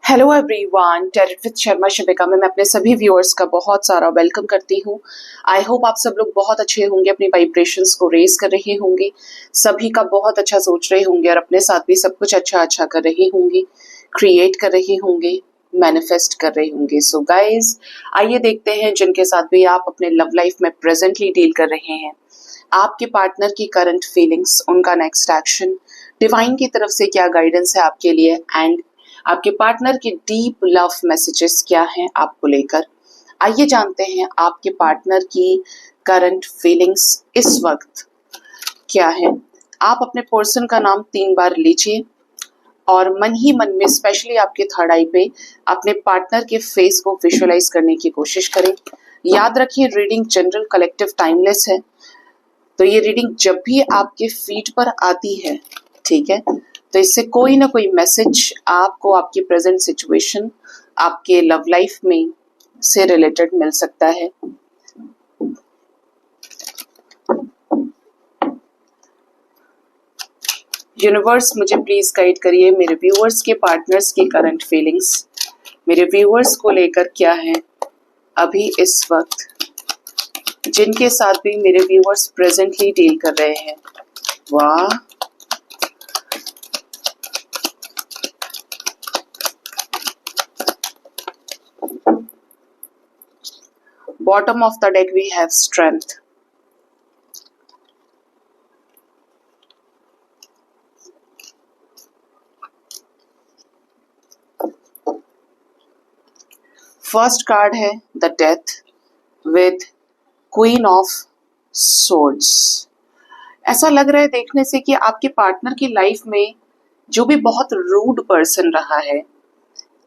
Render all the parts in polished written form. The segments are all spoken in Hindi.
Hello everyone, tarot with Sharma Shibika में मैं अपने सभी व्यूअर्स का बहुत सारा वेलकम करती हूँ। आई होप आप सब लोग बहुत अच्छे होंगे, अपनी वाइब्रेशंस को रेज कर रहे होंगे, सभी का बहुत अच्छा सोच रहे होंगे और अपने साथ भी सब कुछ अच्छा कर रहे होंगे, क्रिएट कर रहे होंगे, मैनिफेस्ट कर रहे होंगे। सो गाइज, आइए देखते हैं जिनके साथ भी आप अपने लव लाइफ में प्रेजेंटली डील कर रहे हैं, आपके पार्टनर की करंट फीलिंग्स, उनका नेक्स्ट एक्शन, डिवाइन की तरफ से क्या गाइडेंस है आपके लिए, एंड आपके पार्टनर के डीप लव मैसेजेस क्या हैं आपको लेकर। आइए जानते हैं आपके पार्टनर की करंट फीलिंग्स इस वक्त क्या है। आप अपने पर्सन का नाम 3 बार लीजिए और मन ही मन में, स्पेशली आपके थर्ड आई पे, अपने पार्टनर के फेस को विजुअलाइज करने की कोशिश करें। याद रखिए, रीडिंग जनरल, कलेक्टिव, टाइमलेस है, तो ये रीडिंग जब भी आपके फीड पर आती है, ठीक है, तो इससे कोई ना कोई मैसेज आपको आपकी प्रेजेंट सिचुएशन, आपके लव लाइफ में से रिलेटेड मिल सकता है। यूनिवर्स, मुझे प्लीज गाइड करिए, मेरे व्यूअर्स के पार्टनर्स की करंट फीलिंग्स मेरे व्यूअर्स को लेकर क्या है अभी इस वक्त, जिनके साथ भी मेरे व्यूअर्स प्रेजेंटली डील कर रहे हैं। वाह, bottom of the deck we have strength. First card है the death with queen of swords. ऐसा लग रहा है देखने से कि आपके पार्टनर की लाइफ में जो भी बहुत रूड पर्सन रहा है,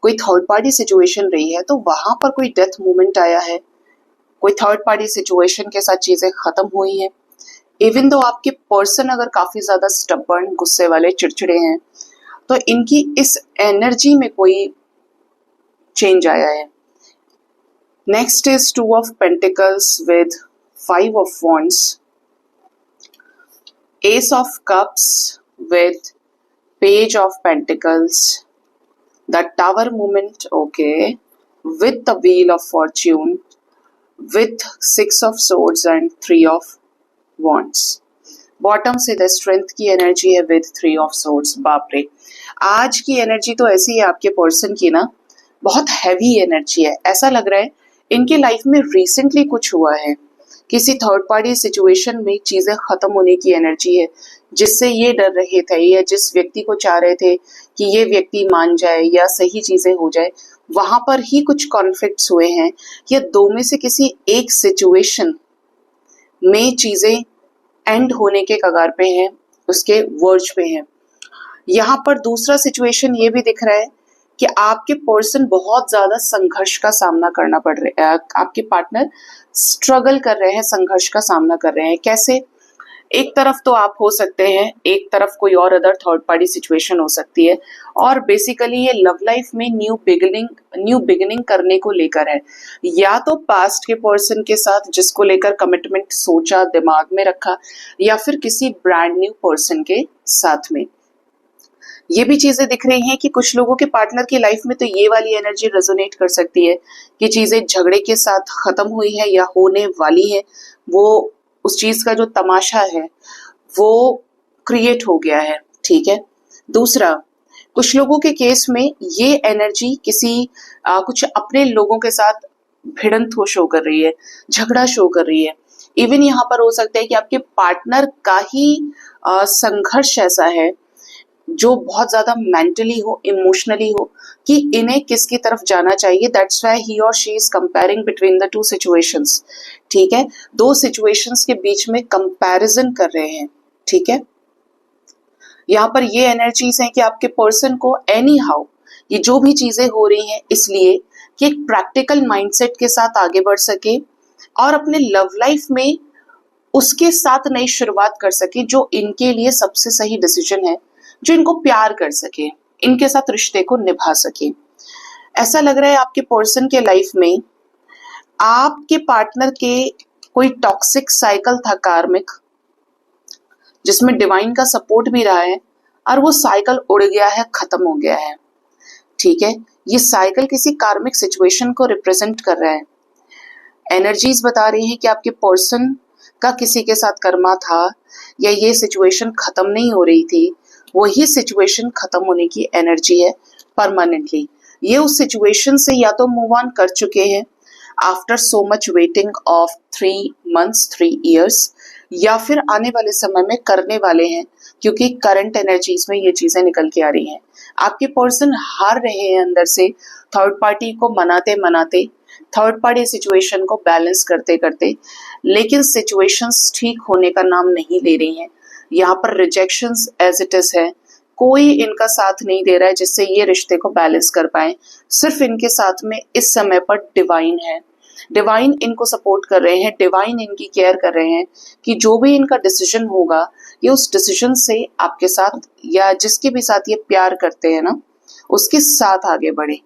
कोई थर्ड पार्टी सिचुएशन रही है, तो वहां पर कोई डेथ मोमेंट आया है, कोई थर्ड पार्टी सिचुएशन के साथ चीजें खत्म हुई हैं। इवन दो आपके पर्सन अगर काफी ज्यादा स्टबर्न, गुस्से वाले, चिड़चिड़े हैं, तो इनकी इस एनर्जी में कोई चेंज आया है। Next is 2 of pentacles with 5 of wands, S of cups with page of pentacles, the tower movement, okay, with the wheel of Fortune, with 6 of swords and 3 of wands. Bottom से द स्ट्रेंथ की एनर्जी है विद 3 of swords। बाप रे, आज की एनर्जी तो ऐसी है आपके पर्सन की ना, बहुत हैवी एनर्जी है। ऐसा लग रहा है इनके लाइफ में रिसेंटली कुछ हुआ है, किसी थर्ड पार्टी सिचुएशन में चीजें खत्म होने की एनर्जी है, जिससे ये डर रहे थे या जिस व्यक्ति को चाह रहे थे कि ये व्यक्ति मान जाए या सही चीजें हो जाए, वहां पर ही कुछ कॉन्फ्लिक्ट्स हुए हैं, या दो में से किसी एक सिचुएशन में चीजें एंड होने के कगार पे हैं, उसके वर्ज पे हैं। यहाँ पर दूसरा सिचुएशन ये भी दिख रहा है कि आपके पर्सन बहुत ज्यादा संघर्ष का सामना करना पड़ रहा है, आपके पार्टनर स्ट्रगल कर रहे हैं, संघर्ष का सामना कर रहे हैं। कैसे? एक तरफ तो आप हो सकते हैं, एक तरफ कोई और अदर थर्ड पार्टी सिचुएशन हो सकती है, और बेसिकली ये लव लाइफ में न्यू बिगिनिंग करने को लेकर है, या तो पास्ट के पर्सन के साथ जिसको लेकर कमिटमेंट सोचा, दिमाग में रखा, या फिर किसी ब्रांड न्यू पर्सन के साथ में। ये भी चीजें दिख रही हैं कि कुछ लोगों के पार्टनर की लाइफ में तो ये वाली एनर्जी रेजोनेट कर सकती है कि चीजें झगड़े के साथ खत्म हुई है या होने वाली है, वो उस चीज का जो तमाशा है वो क्रिएट हो गया है, ठीक है। दूसरा, कुछ लोगों के केस में ये एनर्जी किसी कुछ अपने लोगों के साथ भिड़ंत हो शो कर रही है, झगड़ा शो कर रही है। इवन यहाँ पर हो सकता है कि आपके पार्टनर का ही संघर्ष ऐसा है जो बहुत ज्यादा मेंटली हो, इमोशनली हो, कि इन्हें किसकी तरफ जाना चाहिए। दैट्स व्हाई ही और she is comparing between the 2 situations, ठीक है। 2 सिचुएशंस के बीच में कंपैरिजन कर रहे हैं, ठीक है। यहाँ पर ये एनर्जीज हैं कि आपके पर्सन को एनी हाउ ये जो भी चीजें हो रही हैं, इसलिए कि एक प्रैक्टिकल माइंडसेट के साथ आगे बढ़ सके और अपने लव लाइफ में उसके साथ नई शुरुआत कर सके जो इनके लिए सबसे सही डिसीजन है, जो इनको प्यार कर सके, इनके साथ रिश्ते को निभा सके। ऐसा लग रहा है आपके पर्सन के लाइफ में आपके पार्टनर के कोई टॉक्सिक साइकिल था कार्मिक, जिसमें डिवाइन का सपोर्ट भी रहा है, और वो साइकिल उड़ गया है, खत्म हो गया है, ठीक है, ये साइकिल किसी कार्मिक सिचुएशन को रिप्रेजेंट कर रहा है। एनर्जीज बता रही है कि आपके पर्सन का किसी के साथ कर्मा था या ये सिचुएशन खत्म नहीं हो रही थी, वही सिचुएशन खत्म होने की एनर्जी है परमानेंटली। ये उस सिचुएशन से या तो मूव ऑन कर चुके हैं after so much waiting of 3 months 3 years, या फिर आने वाले समय में करने वाले हैं, क्योंकि करंट एनर्जीज में ये चीजें निकल के आ रही हैं। आपके पर्सन हार रहे हैं अंदर से, थर्ड पार्टी को मनाते मनाते, थर्ड पार्टी सिचुएशन को बैलेंस करते करते, लेकिन सिचुएशंस ठीक होने का नाम नहीं ले रही हैं। यहाँ पर रिजेक्शंस एज इट इज है, कोई इनका साथ नहीं दे रहा है जिससे ये रिश्ते को बैलेंस कर पाए। सिर्फ इनके साथ में इस समय पर डिवाइन है, डिवाइन इनको सपोर्ट कर रहे हैं, डिवाइन इनकी केयर कर रहे हैं कि जो भी इनका डिसीजन होगा ये उस डिसीजन से आपके साथ या जिसके भी साथ ये प्यार करते हैं ना, उसके साथ आगे बढ़े।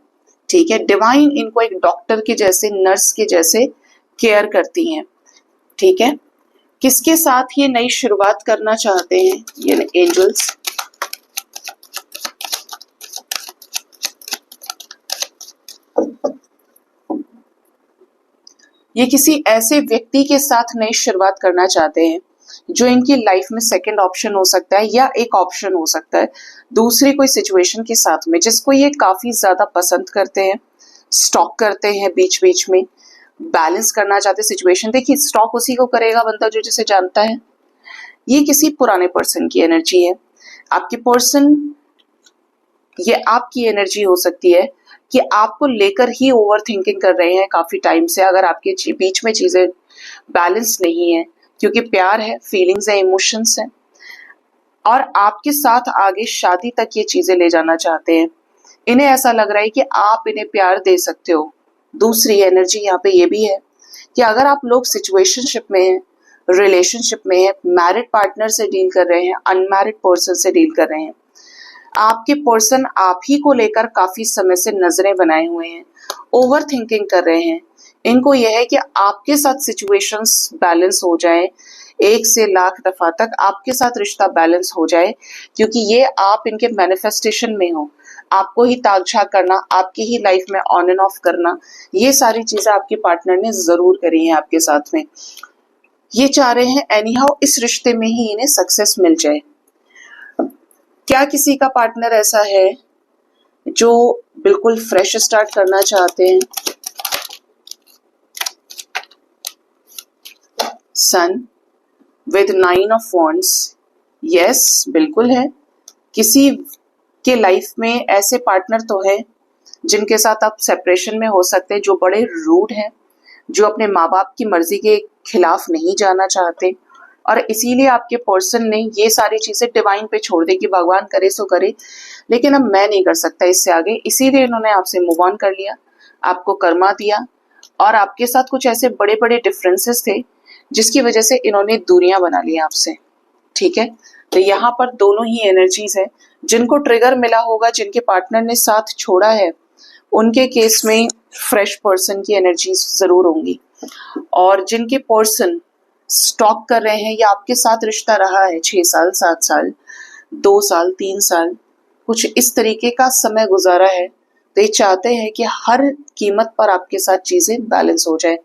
ठीक है, डिवाइन इनको एक डॉक्टर के जैसे, नर्स के जैसे केयर करती हैं। ठीक है, किसके साथ ये नई शुरुआत करना चाहते हैं ये एंजल्स? ये किसी ऐसे व्यक्ति के साथ नई शुरुआत करना चाहते हैं जो इनकी लाइफ में सेकंड ऑप्शन हो सकता है या एक ऑप्शन हो सकता है दूसरी कोई सिचुएशन के साथ में, जिसको ये काफी ज्यादा पसंद करते हैं, स्टॉक करते हैं, बीच बीच में बैलेंस करना चाहते हैं सिचुएशन। देखिए, स्टॉक उसी को करेगा बंदा जो जिसे जानता है। ये किसी पुराने पर्सन की एनर्जी है। आपके पर्सन, ये आपकी एनर्जी हो सकती है कि आपको लेकर ही ओवर थिंकिंग कर रहे हैं काफी टाइम से, अगर आपके बीच में चीजें बैलेंस नहीं है, क्योंकि प्यार है, फीलिंग्स है, इमोशंस है, और आपके साथ आगे शादी तक ये चीजें ले जाना चाहते हैं। इन्हें ऐसा लग रहा है कि आप इन्हें प्यार दे सकते हो। दूसरी एनर्जी यहाँ पे ये भी है कि अगर आप लोग सिचुएशनशिप में हैं, रिलेशनशिप में हैं, मैरिड पार्टनर से डील कर रहे हैं, अनमैरिड पर्सन से डील कर रहे हैं, आपके पर्सन आप ही को लेकर काफी समय से नजरें बनाए हुए हैं, ओवर थिंकिंग कर रहे हैं। इनको यह है कि आपके साथ सिचुएशंस बैलेंस हो जाए, 1 से लाख दफा तक आपके साथ रिश्ता बैलेंस हो जाए, क्योंकि ये आप इनके मैनिफेस्टेशन में हो। आपको ही ताक झाक करना, आपकी ही लाइफ में ऑन एंड ऑफ करना, ये सारी चीजें आपके पार्टनर ने जरूर करी हैं आपके साथ में। ये चाह रहे हैं एनी हाउ इस रिश्ते में ही इन्हें सक्सेस मिल जाए। क्या किसी का पार्टनर ऐसा है जो बिल्कुल फ्रेश स्टार्ट करना चाहते हैं? सन विद 9 ऑफ वॉन्ड्स, यस बिल्कुल है। किसी के लाइफ में ऐसे पार्टनर तो है जिनके साथ आप सेपरेशन में हो सकते हैं, जो बड़े रूड हैं, जो अपने माँ बाप की मर्जी के खिलाफ नहीं जाना चाहते, और इसीलिए आपके पर्सन ने ये सारी चीजें डिवाइन पे छोड़ दी कि भगवान करे सो करे, लेकिन अब मैं नहीं कर सकता इससे आगे, इसीलिए इन्होंने आपसे मूव ऑन कर लिया, आपको कर्मा दिया, और आपके साथ कुछ ऐसे बड़े बड़े डिफरेंसेस थे जिसकी वजह से इन्होंने दूरियां बना ली आपसे। ठीक है, तो यहाँ पर दोनों ही एनर्जीज है। जिनको ट्रिगर मिला होगा, जिनके पार्टनर ने साथ छोड़ा है, उनके केस में फ्रेश पर्सन की एनर्जीज जरूर होंगी, और जिनके पर्सन स्टॉक कर रहे हैं या आपके साथ रिश्ता रहा है 6 साल 7 साल 2 साल 3 साल, कुछ इस तरीके का समय गुजारा है, तो ये चाहते हैं कि हर कीमत पर आपके साथ चीजें बैलेंस हो जाए।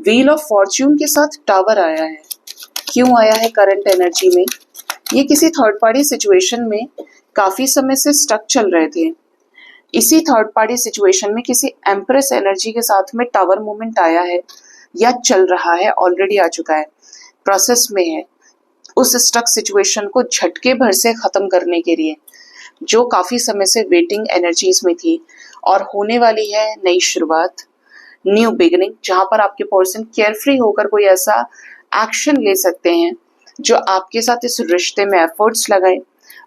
व्हील ऑफ फॉर्च्यून के साथ टावर आया है। क्यों आया है करंट एनर्जी में? ये किसी थर्ड पार्टी सिचुएशन में काफी समय से स्टक चल रहे थे। इसी थर्ड पार्टी सिचुएशन में किसी एम्प्रेस एनर्जी के साथ में टावर मूवमेंट आया है या चल रहा है, ऑलरेडी आ चुका है, प्रोसेस में है। उस स्टक सिचुएशन को झटके भर से खत्म करने के लिए, जो काफी समय से वेटिंग एनर्जीज में थी, और होने वाली है नई शुरुआत, न्यू बिगिनिंग, जहां पर आपके पर्सन केयरफ्री होकर कोई ऐसा एक्शन ले सकते हैं जो आपके साथ इस रिश्ते में एफर्ट्स लगाए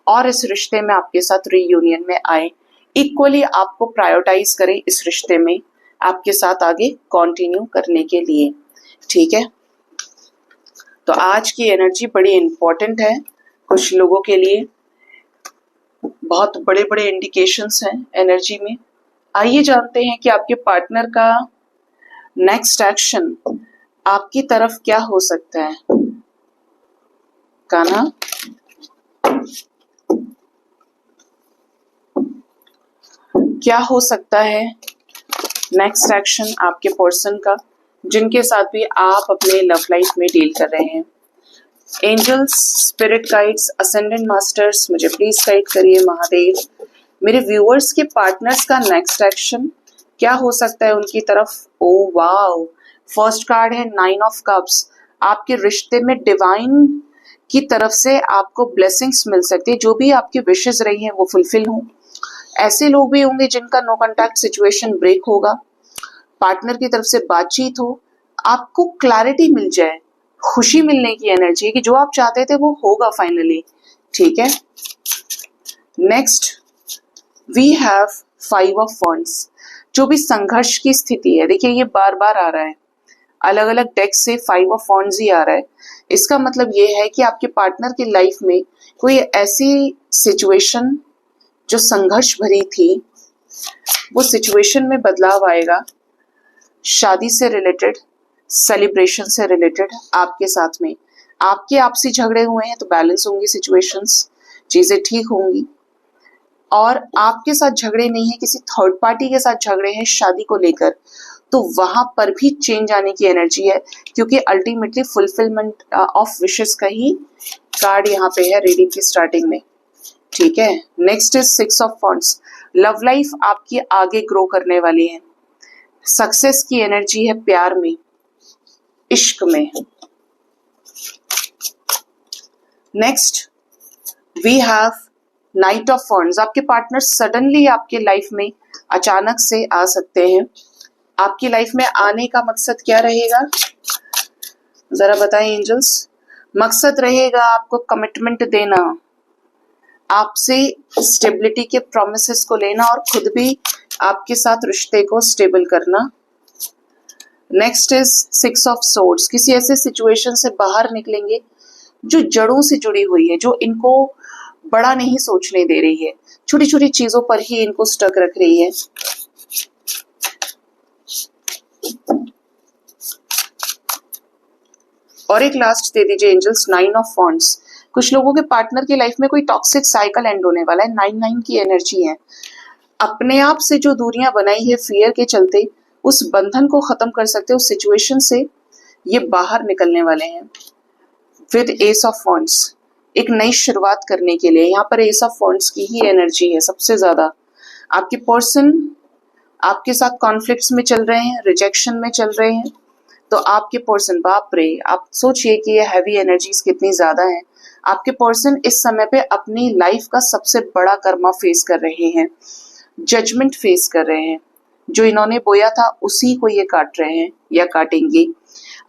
और इस रिश्ते में आपके साथ रीयूनियन में आए, इक्वली आपको प्रायोरिटाइज करें इस रिश्ते में आपके साथ आगे कंटिन्यू करने के लिए। ठीक है, तो आज की एनर्जी बड़ी इंपॉर्टेंट है कुछ लोगों के लिए, बहुत बड़े बड़े इंडिकेशंस हैं एनर्जी में। आइए जानते हैं कि आपके पार्टनर का नेक्स्ट एक्शन आपकी तरफ क्या हो सकता है। कान्हा, क्या हो सकता है नेक्स्ट एक्शन आपके पर्सन का, जिनके साथ भी आप अपने लव लाइफ में डील कर रहे हैं। Angels, spirit guides, ascendant masters, मुझे प्लीज गाइड करिए महादेव। मेरे व्यूअर्स के पार्टनर्स का नेक्स्ट एक्शन क्या हो सकता है उनकी तरफ। ओ वाओ, फर्स्ट कार्ड है 9 ऑफ कप्स। आपके रिश्ते में डिवाइन की तरफ से आपको ब्लेसिंग्स मिल सकती है, जो भी आपकी विशेस रही हैं वो फुलफिल हों। ऐसे लोग भी होंगे जिनका नो कॉन्टैक्ट सिचुएशन ब्रेक होगा, पार्टनर की तरफ से बातचीत हो, आपको क्लैरिटी मिल जाए, खुशी मिलने की एनर्जी है कि जो आप चाहते थे वो होगा फाइनली। ठीक है, next we have 5 of wands. जो भी संघर्ष की स्थिति है, देखिए ये बार बार आ रहा है, अलग अलग डेक से 5 ऑफ वॉन्ड्स ही आ रहा है। इसका मतलब ये है कि आपके पार्टनर की लाइफ में कोई ऐसी सिचुएशन जो संघर्ष भरी थी, वो सिचुएशन में बदलाव आएगा। शादी से रिलेटेड, सेलिब्रेशन से रिलेटेड आपके साथ में, आपके आपसी झगड़े हुए हैं तो बैलेंस होंगी सिचुएशंस, चीजें ठीक होंगी। और आपके साथ झगड़े नहीं है, किसी थर्ड पार्टी के साथ झगड़े हैं शादी को लेकर, तो वहां पर भी चेंज आने की एनर्जी है, क्योंकि अल्टीमेटली फुलफिलमेंट ऑफ विशेस का ही कार्ड यहाँ पे है रीडिंग की स्टार्टिंग में। ठीक है, next is 6 of wands. Love life आपकी आगे ग्रो करने वाली है, सक्सेस की एनर्जी है प्यार में, इश्क में। Next we have knight of wands. आपके पार्टनर सडनली आपके लाइफ में अचानक से आ सकते हैं। आपकी लाइफ में आने का मकसद क्या रहेगा, जरा बताएं एंजल्स। मकसद रहेगा आपको कमिटमेंट देना, आपसे स्टेबिलिटी के प्रोमिसेस को लेना और खुद भी आपके साथ रिश्ते को स्टेबल करना। Next is 6 of swords. किसी ऐसे सिचुएशन से बाहर निकलेंगे जो जड़ों से जुड़ी हुई है, जो इनको बड़ा नहीं सोचने दे रही है, छोटी छोटी चीजों पर ही इनको स्टक रख रही है। और एक लास्ट दे दीजिए एंजल्स, 9 ऑफ वॉन्ड्स। कुछ लोगों के पार्टनर की लाइफ में कोई टॉक्सिक साइकिल एंड होने वाला है। 9 की एनर्जी है, अपने आप से जो दूरियां बनाई है फियर के चलते, उस बंधन को खत्म कर सकते, उस सिचुएशन से ये बाहर निकलने वाले हैं विद एस ऑफ वॉन्ड्स, एक नई शुरुआत करने के लिए। यहाँ पर एस ऑफ वॉन्ड्स की ही एनर्जी है सबसे ज्यादा। आपके पर्सन आपके साथ कॉन्फ्लिक्ट्स में चल रहे हैं, रिजेक्शन में चल रहे हैं, तो आपके पर्सन, बाप रे, आप सोचिए कि ये हैवी एनर्जीज कितनी ज्यादा हैं। आपके पर्सन इस समय पे अपनी लाइफ का सबसे बड़ा कर्मा फेस कर रहे हैं, जजमेंट फेस कर रहे हैं। जो इन्होंने बोया था उसी को ये काट रहे हैं या काटेंगे।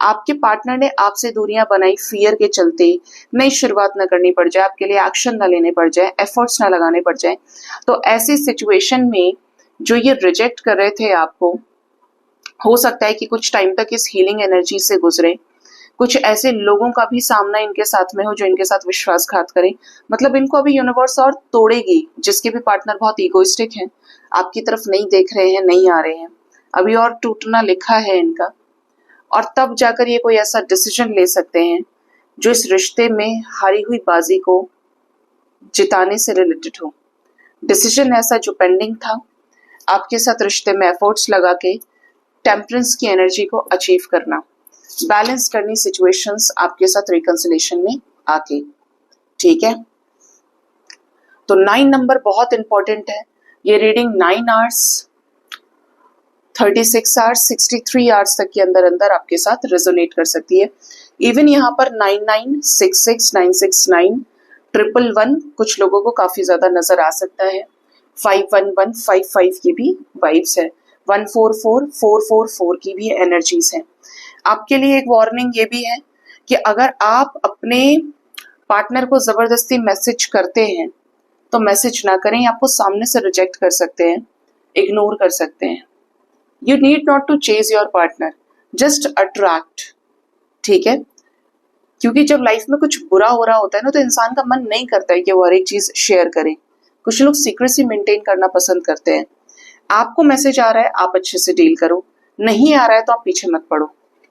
आपके पार्टनर ने आपसे दूरियां बनाई फियर के चलते, नई शुरुआत न करनी पड़ जाए, आपके लिए एक्शन न लेने पड़ जाए, एफर्ट्स न लगाने पड़ जाए। तो ऐसी सिचुएशन में जो ये रिजेक्ट कर रहे थे आपको, हो सकता है कि कुछ टाइम तक इस हीलिंग एनर्जी से गुजरे। कुछ ऐसे लोगों का भी सामना इनके साथ में हो जो इनके साथ विश्वासघात करें। मतलब इनको अभी यूनिवर्स और तोड़ेगी। जिसके भी पार्टनर बहुत इगोइस्टिक हैं, आपकी तरफ नहीं देख रहे हैं, नहीं आ रहे हैं, अभी और टूटना लिखा है इनका। और तब जाकर ये कोई ऐसा डिसीजन ले सकते हैं जो इस रिश्ते में हारी हुई बाजी को जिताने से रिलेटेड हो। डिसीजन ऐसा जो पेंडिंग था, आपके साथ रिश्ते में एफर्ट्स लगा के टेम्परेंस की एनर्जी को अचीव करना, बैलेंस करनी सिचुएशंस आपके साथ रिकंसिलेशन में आके। ठीक है, तो 9 नंबर बहुत इंपॉर्टेंट है। ये रीडिंग 9 आवर्स, 36 आवर्स, 63 आवर्स तक के अंदर अंदर आपके साथ रेजोनेट कर सकती है। इवन यहाँ पर 9966 969 111 कुछ लोगों को काफी ज्यादा नजर आ सकता है। 51155 की भी वाइब्स है, 144444 की भी एनर्जीज है। आपके लिए एक वार्निंग ये भी है कि अगर आप अपने पार्टनर को जबरदस्ती मैसेज करते हैं तो मैसेज ना करें, आपको सामने से रिजेक्ट कर सकते हैं, इग्नोर कर सकते हैं। You need not to chase your partner, just attract. ठीक है, क्योंकि जब लाइफ में कुछ बुरा हो रहा होता है ना, तो इंसान का मन नहीं करता है कि वो हर एक चीज शेयर करे। कुछ लोग सीक्रेसी मेंटेन करना पसंद करते हैं। आपको मैसेज आ रहा है, आप अच्छे से डील करो, नहीं आ रहा है तो आप पीछे मत पड़ो।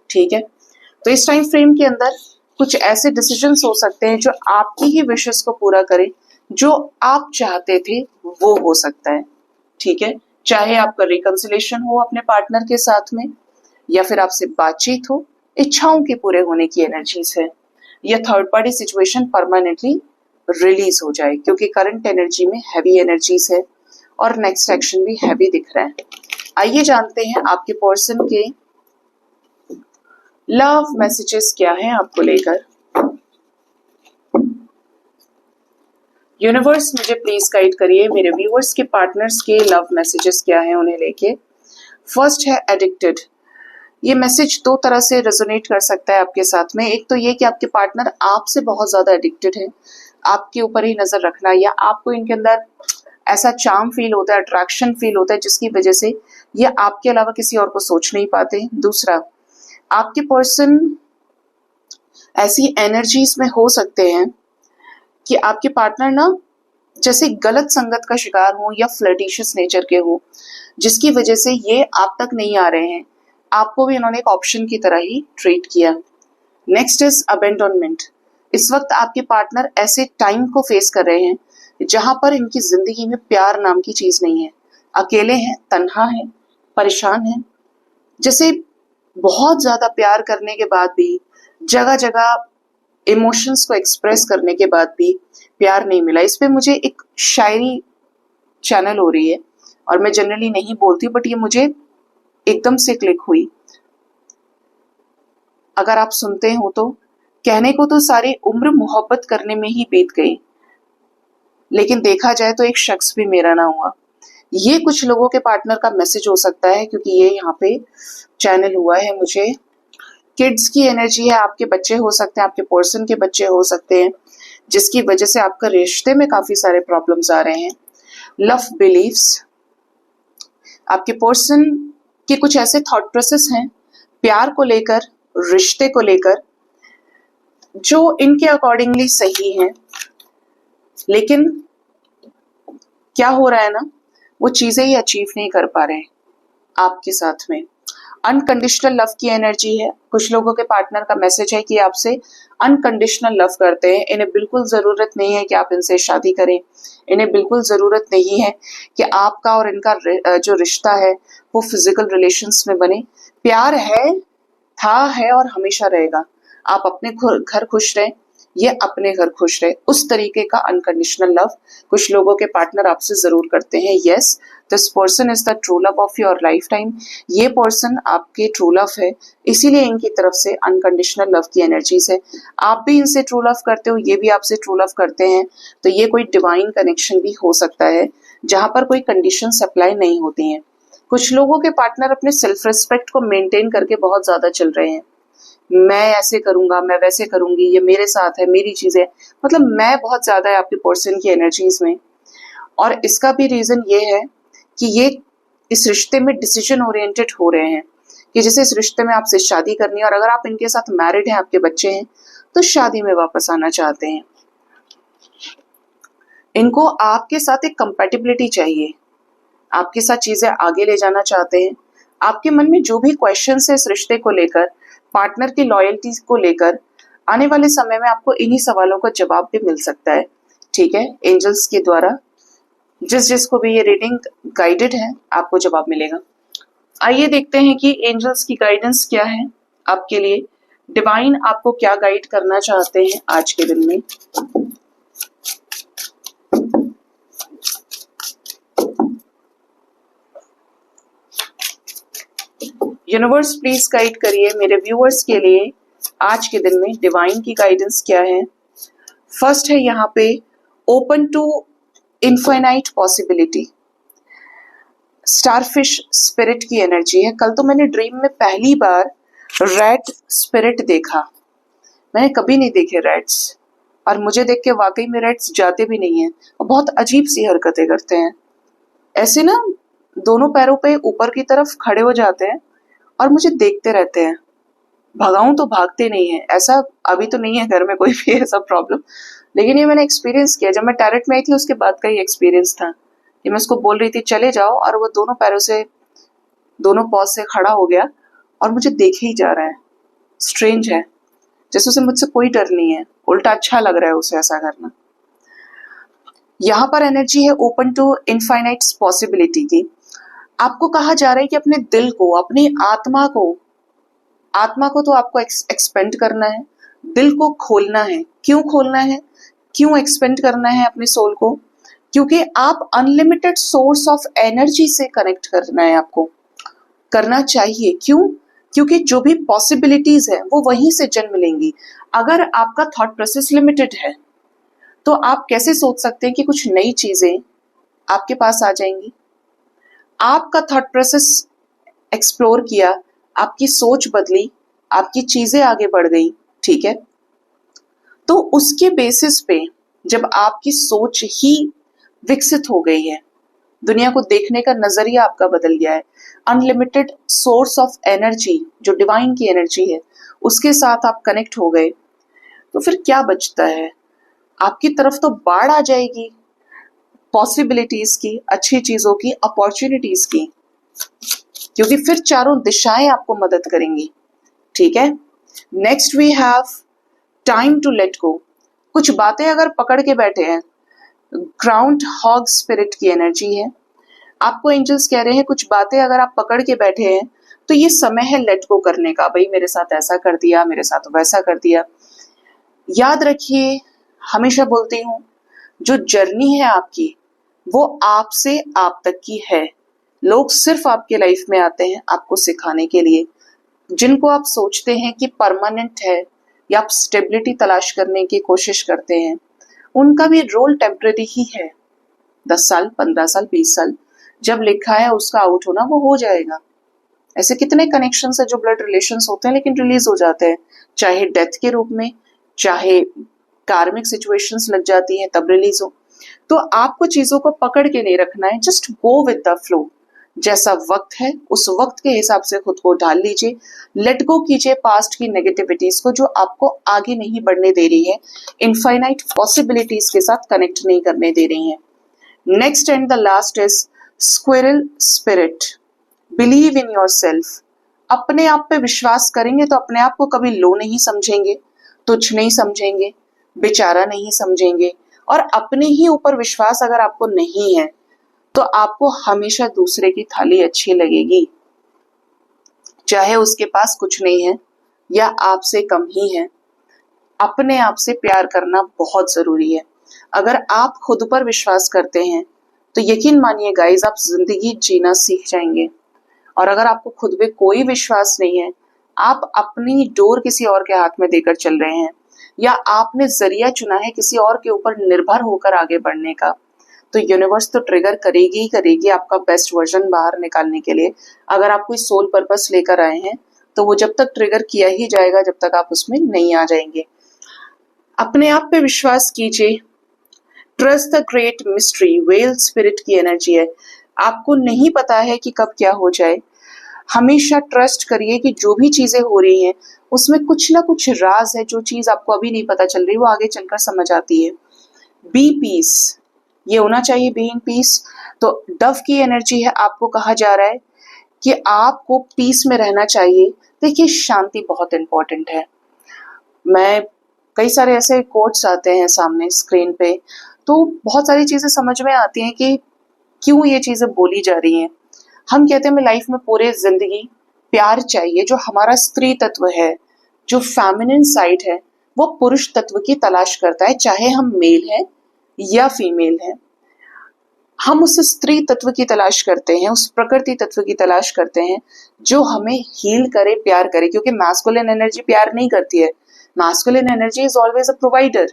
ठीक है, तो इस टाइम फ्रेम के अंदर कुछ ऐसे डिसीजंस हो सकते हैं जो आपकी ही विशेस को पूरा करें, जो आप चाहते थे वो हो सकता है। ठीक है, चाहे आपका रिकंसिलेशन हो अपने पार्टनर के साथ में, या फिर आपसे बातचीत हो, इच्छाओं के पूरे होने की एनर्जीज है, या third party situation permanently release हो जाए, क्योंकि करंट एनर्जी में हैवी एनर्जीज है और नेक्स्ट एक्शन भी हैवी दिख रहा है। आइए जानते हैं आपके पर्सन के लव मैसेजेस क्या हैं आपको लेकर। यूनिवर्स मुझे प्लीज गाइड करिए, मेरे व्यूअर्स के पार्टनर्स के लव मैसेजेस क्या हैं उन्हें लेके। फर्स्ट है एडिक्टेड। ये मैसेज दो तरह से रेजोनेट कर सकता है आपके साथ में। एक तो ये कि आपके पार्टनर आपसे बहुत ज्यादा एडिक्टेड है, आपके ऊपर ही नजर रखना, या आपको इनके अंदर ऐसा चार्म फील होता है, अट्रैक्शन फील होता है, जिसकी वजह से ये आपके अलावा किसी और को सोच नहीं पाते। दूसरा, आपके पर्सन ऐसी एनर्जीज में हो सकते हैं कि आपके पार्टनर ना जैसे गलत संगत का शिकार हो या फ्लर्टिशियस नेचर के हो, जिसकी वजह से ये आप तक नहीं आ रहे हैं, आपको भी इन्होंने एक ऑप्शन की तरह ही ट्रीट किया। Next is abandonment. इस वक्त आपके पार्टनर ऐसे टाइम को फेस कर रहे हैं जहां पर इनकी जिंदगी में प्यार नाम की चीज नहीं है, अकेले हैं, तन्हा है, परेशान है। जैसे बहुत ज्यादा प्यार करने के बाद भी, जगह जगह इमोशंस को एक्सप्रेस करने के बाद भी प्यार नहीं मिला। इस पे मुझे एक शायरी चैनल हो रही है और मैं जनरली नहीं बोलती, बट ये मुझे एकदम से क्लिक हुई। अगर आप सुनते हो तो, कहने को तो सारी उम्र मोहब्बत करने में ही बीत गई, लेकिन देखा जाए तो एक शख्स भी मेरा ना हुआ। ये कुछ लोगों के पार्टनर का मैसेज हो सकता है, क्योंकि ये यहाँ पे चैनल हुआ है मुझे। किड्स की एनर्जी है, आपके बच्चे हो सकते हैं, आपके पर्सन के बच्चे हो सकते हैं, जिसकी वजह से आपका रिश्ते में काफी सारे प्रॉब्लम्स आ रहे हैं। लव बिलीव्स, आपके पर्सन के कुछ ऐसे थॉट प्रोसेस हैं प्यार को लेकर, रिश्ते को लेकर, जो इनके अकॉर्डिंगली सही हैं, लेकिन क्या हो रहा है ना, वो चीजें ही अचीव नहीं कर पा रहे आपके साथ में। अनकंडीशनल लव की एनर्जी है। कुछ लोगों के पार्टनर का मैसेज है कि आपसे अनकंडीशनल लव करते हैं, इन्हें बिल्कुल जरूरत नहीं है कि आप इनसे शादी करें, इन्हें बिल्कुल जरूरत नहीं है कि आपका और इनका जो रिश्ता है वो फिजिकल रिलेशंस में बने। प्यार है, था, है और हमेशा रहेगा। आप अपने घर खुश रहें, ये अपने घर खुश रहे, उस तरीके का अनकंडीशनल लव कुछ लोगों के पार्टनर आपसे जरूर करते हैं। Yes, this person is the true love of your life time. ये पर्सन आपके ट्रू लव है, इसीलिए इनकी तरफ से अनकंडीशनल लव की एनर्जीज है। आप भी इनसे ट्रू लव करते हो, ये भी आपसे ट्रू लव करते हैं, तो ये कोई डिवाइन कनेक्शन भी हो सकता है जहां पर कोई कंडीशंस अप्लाई नहीं होती हैं। कुछ लोगों के पार्टनर अपने सेल्फ रिस्पेक्ट को मेंटेन करके बहुत ज्यादा चल रहे हैं। मैं ऐसे करूंगा, मैं वैसे करूंगी, ये मेरे साथ है, मेरी चीजें, मतलब मैं बहुत ज्यादा है आपके पर्सन की एनर्जीज में। और इसका भी रीजन ये है कि ये इस रिश्ते में डिसीजन ओरिएंटेड हो रहे हैं कि जैसे इस रिश्ते में आपसे शादी करनी है, और अगर आप इनके साथ मैरिड हैं, आपके बच्चे हैं, तो शादी में वापस आना चाहते हैं। इनको आपके साथ एक कंपैटिबिलिटी चाहिए, आपके साथ चीजें आगे ले जाना चाहते हैं। आपके मन में जो भी क्वेश्चंस है इस रिश्ते को लेकर, पार्टनर की लॉयल्टी को लेकर, आने वाले समय में आपको इन्हीं सवालों का जवाब भी मिल सकता है। ठीक है, एंजल्स के द्वारा जिस जिसको भी ये रीडिंग गाइडेड है, आपको जवाब मिलेगा। आइए देखते हैं कि एंजल्स की गाइडेंस क्या है आपके लिए। डिवाइन आपको क्या गाइड करना चाहते हैं आज के दिन में। यूनिवर्स प्लीज गाइड करिए मेरे व्यूअर्स के लिए आज के दिन में डिवाइन की गाइडेंस क्या है। फर्स्ट है यहाँ पे open to infinite possibility. Starfish spirit की एनर्जी है। कल तो मैंने ड्रीम में पहली बार रेड स्पिरिट देखा, मैंने कभी नहीं देखे रेड्स, और मुझे देख के वाकई में रेड्स जाते भी नहीं है और बहुत अजीब सी हरकतें करते हैं। ऐसे ना दोनों पैरों पे ऊपर की तरफ खड़े हो जाते हैं और मुझे देखते रहते हैं। भगाऊं तो भागते नहीं है। ऐसा अभी तो नहीं है घर में कोई भी ऐसा प्रॉब्लम, लेकिन ये मैंने एक्सपीरियंस किया जब मैं टैरेट में आई थी, उसके बाद का ही एक्सपीरियंस था। ये मैं उसको बोल रही थी चले जाओ, और वो दोनों पैरों से, दोनों पॉज से खड़ा हो गया और मुझे देखे ही जा रहा है। स्ट्रेंज है, जैसे उसे मुझसे कोई डर नहीं है, उल्टा अच्छा लग रहा है उसे ऐसा करना। यहाँ पर एनर्जी है ओपन टू इनफाइनाइट पॉसिबिलिटी की। आपको कहा जा रहा है कि अपने दिल को, अपनी आत्मा को तो आपको एक्सपेंड करना है, दिल को खोलना है। क्यों खोलना है, क्यों एक्सपेंड करना है अपने सोल को? क्योंकि आप अनलिमिटेड सोर्स ऑफ एनर्जी से कनेक्ट करना है, आपको करना चाहिए। क्यों? क्योंकि जो भी पॉसिबिलिटीज है वो वहीं से जन्म लेंगी। अगर आपका थॉट प्रोसेस लिमिटेड है तो आप कैसे सोच सकते हैं कि कुछ नई चीजें आपके पास आ जाएंगी? आपका थॉट प्रोसेस एक्सप्लोर किया, आपकी सोच बदली, आपकी चीजें आगे बढ़ गई, ठीक है? तो उसके बेसिस पे जब आपकी सोच ही विकसित हो गई है, दुनिया को देखने का नजरिया आपका बदल गया है, अनलिमिटेड सोर्स ऑफ एनर्जी जो डिवाइन की एनर्जी है उसके साथ आप कनेक्ट हो गए, तो फिर क्या बचता है? आपकी तरफ तो बाढ़ आ जाएगी पॉसिबिलिटीज की, अच्छी चीजों की, अपॉर्चुनिटीज की, क्योंकि फिर चारों दिशाएं आपको मदद करेंगी, ठीक है? Next we have time to let go. कुछ बातें अगर पकड़ के बैठे हैं, ग्राउंड हॉग स्पिरिट की एनर्जी है, आपको एंजल्स कह रहे हैं कुछ बातें अगर आप पकड़ के बैठे हैं तो ये समय है लेट गो करने का। भाई मेरे साथ ऐसा कर दिया, मेरे साथ वैसा कर दिया। याद रखिए, हमेशा बोलती हूँ, जो जर्नी है आपकी वो आपसे आप तक की है। लोग सिर्फ आपके लाइफ में आते हैं आपको सिखाने के लिए। जिनको आप सोचते हैं कि परमानेंट है या आप स्टेबिलिटी तलाश करने की कोशिश करते हैं, उनका भी रोल टेम्पररी ही है। 10 साल, 15 साल, 20 साल, जब लिखा है उसका आउट होना वो हो जाएगा। ऐसे कितने कनेक्शंस है जो ब्लड रिलेशंस होते हैं लेकिन रिलीज हो जाते हैं, चाहे डेथ के रूप में, चाहे कार्मिक सिचुएशंस लग जाती हैं तब रिलीज हो। तो आपको चीजों को पकड़ के नहीं रखना है, just go with the flow. जैसा वक्त है उस वक्त के हिसाब से खुद को ढाल लीजिए, लेट गो कीजिए पास्ट की नेगेटिविटीज को जो आपको आगे नहीं बढ़ने दे रही है, इनफाइनाइट पॉसिबिलिटीज के साथ कनेक्ट नहीं करने दे रही है। Next and the last is squirrel spirit. Believe in your self. अपने आप पे विश्वास करेंगे तो अपने आप को कभी लो नहीं समझेंगे, तुच्छ नहीं समझेंगे, बेचारा नहीं समझेंगे। और अपने ही ऊपर विश्वास अगर आपको नहीं है तो आपको हमेशा दूसरे की थाली अच्छी लगेगी, चाहे उसके पास कुछ नहीं है या आपसे कम ही है। अपने आप से प्यार करना बहुत जरूरी है। अगर आप खुद पर विश्वास करते हैं तो यकीन मानिए गाइस, आप जिंदगी जीना सीख जाएंगे। और अगर आपको खुद पे कोई विश्वास नहीं है, आप अपनी डोर किसी और के हाथ में देकर चल रहे हैं या आपने जरिया चुना है किसी और के ऊपर निर्भर होकर आगे बढ़ने का, तो यूनिवर्स तो ट्रिगर करेगी ही करेगी आपका बेस्ट वर्जन बाहर निकालने के लिए। अगर आप कोई सोल पर्पस लेकर आए हैं तो वो जब तक ट्रिगर किया ही जाएगा जब तक आप उसमें नहीं आ जाएंगे। अपने आप पे विश्वास कीजिए। Trust the great mystery, well spirit की एनर्जी है। आपको नहीं पता है कि कब क्या हो जाए, हमेशा ट्रस्ट करिए कि जो भी चीजें हो रही हैं उसमें कुछ ना कुछ राज है। जो चीज आपको अभी नहीं पता चल रही वो आगे चलकर समझ आती है। बी पीस, ये होना चाहिए, बी इन पीस। तो डव की एनर्जी है, आपको कहा जा रहा है कि आपको पीस में रहना चाहिए। देखिए, शांति बहुत इंपॉर्टेंट है। मैं कई सारे ऐसे कोट्स आते हैं सामने स्क्रीन पे, तो बहुत सारी चीजें समझ में आती हैं कि क्यों ये चीजें बोली जा रही हैं। हम कहते हैं हमें लाइफ में पूरे जिंदगी प्यार चाहिए। जो हमारा स्त्री तत्व है, जो फेमिनिन साइड है, वो पुरुष तत्व की तलाश करता है, चाहे हम मेल हैं या फीमेल हैं। हम उस स्त्री तत्व की तलाश करते हैं, उस प्रकृति तत्व की तलाश करते हैं जो हमें हील करे, प्यार करे। क्योंकि मैस्कुलिन एनर्जी प्यार नहीं करती है, masculine energy is always a provider,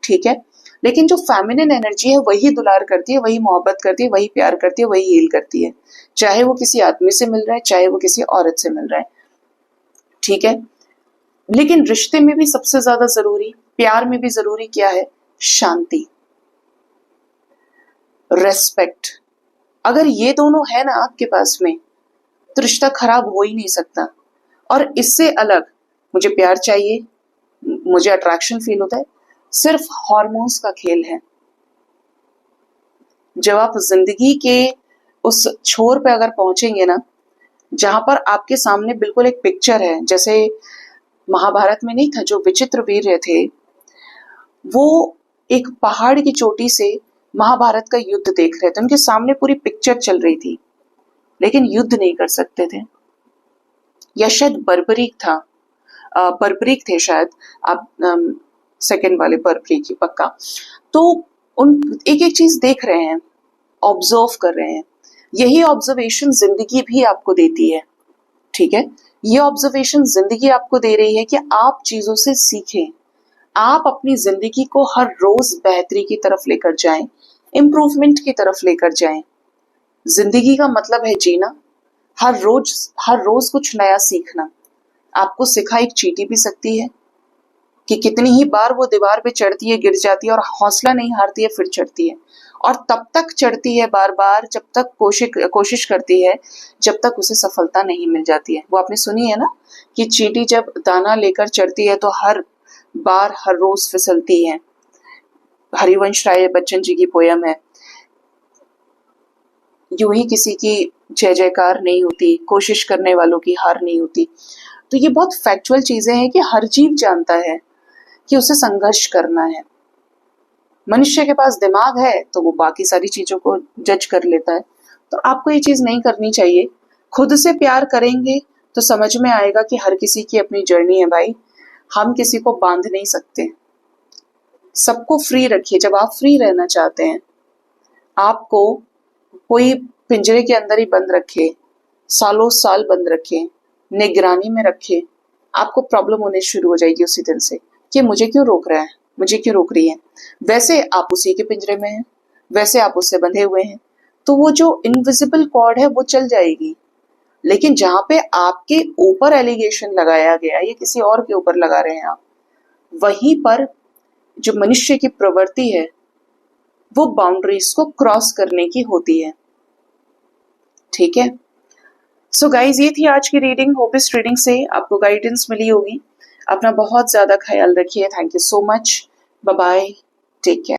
ठीक है? लेकिन जो फेमिनिन एनर्जी है वही दुलार करती है, वही मोहब्बत करती है, वही प्यार करती है, वही हील करती है, चाहे वो किसी आदमी से मिल रहा है, चाहे वो किसी औरत से मिल रहा है, ठीक है? लेकिन रिश्ते में भी सबसे ज्यादा जरूरी, प्यार में भी जरूरी क्या है? शांति, रेस्पेक्ट। अगर ये दोनों है ना आपके पास में तो रिश्ता खराब हो ही नहीं सकता। और इससे अलग मुझे प्यार चाहिए, मुझे अट्रैक्शन फील होता है, सिर्फ हार्मोन्स का खेल है। जब आप जिंदगी के उस छोर पे अगर पहुंचेंगे ना, जहां पर आपके सामने बिल्कुल एक पिक्चर है, जैसे महाभारत में नहीं था जो विचित्र वीर थे, वो एक पहाड़ की चोटी से महाभारत का युद्ध देख रहे थे, उनके सामने पूरी पिक्चर चल रही थी, लेकिन युद्ध नहीं कर सकते थे। या शायद बर्बरीक था, बर्बरीक थे शायद, आप सेकंड वाले बर्बरीक ही पक्का। तो उन एक एक चीज देख रहे हैं, ऑब्जर्व कर रहे हैं। यही ऑब्जर्वेशन जिंदगी भी आपको देती है, ठीक है। ये ऑब्जर्वेशन जिंदगी आपको दे रही है कि आप चीजों से सीखें, आप अपनी जिंदगी को हर रोज बेहतरी की तरफ लेकर जाएं, इम्प्रूवमेंट की तरफ लेकर जाएं। जिंदगी का मतलब है जीना, हर रोज कुछ नया सीखना। आपको सिखाई एक चींटी भी सकती है कि कितनी ही बार वो दीवार पे चढ़ती है, गिर जाती है और हौसला नहीं हारती है, फिर चढ़ती है, और तब तक चढ़ती है बार बार जब तक कोशिश करती है, जब तक उसे सफलता नहीं मिल जाती है। वो आपने सुनी है ना कि चींटी जब दाना लेकर चढ़ती है तो हर बार हर रोज फिसलती है। हरिवंश राय बच्चन जी की पोयम है, यूं ही किसी की जय जयकार नहीं होती, कोशिश करने वालों की हार नहीं होती। तो ये बहुत फैक्चुअल चीजें हैं कि हर जीव जानता है कि उसे संघर्ष करना है। मनुष्य के पास दिमाग है तो वो बाकी सारी चीजों को जज कर लेता है। तो आपको ये चीज नहीं करनी चाहिए। खुद से प्यार करेंगे तो समझ में आएगा कि हर किसी की अपनी जर्नी है भाई, हम किसी को बांध नहीं सकते। सबको फ्री रखिए। जब आप फ्री रहना चाहते हैं, आपको कोई पिंजरे के अंदर ही बंद रखे, सालों साल बंद रखे, निगरानी में रखे, आपको प्रॉब्लम होने शुरू हो जाएगी उसी दिन से कि मुझे क्यों रोक रहा है, मुझे क्यों रोक रही है। वैसे आप उसी के पिंजरे में हैं, वैसे आप उससे बंधे हुए हैं, तो वो जो इनविजिबल कॉर्ड है वो चल जाएगी। लेकिन जहां पे आपके ऊपर एलिगेशन लगाया गया या किसी और के ऊपर लगा रहे हैं आप, वहीं पर जो मनुष्य की प्रवृत्ति है वो बाउंड्रीज को क्रॉस करने की होती है, ठीक है। सो गाइज, ये थी आज की रीडिंग। होप इस रीडिंग से आपको गाइडेंस मिली होगी। अपना बहुत ज्यादा ख्याल रखिए। Thank you so much. Bye bye, take care.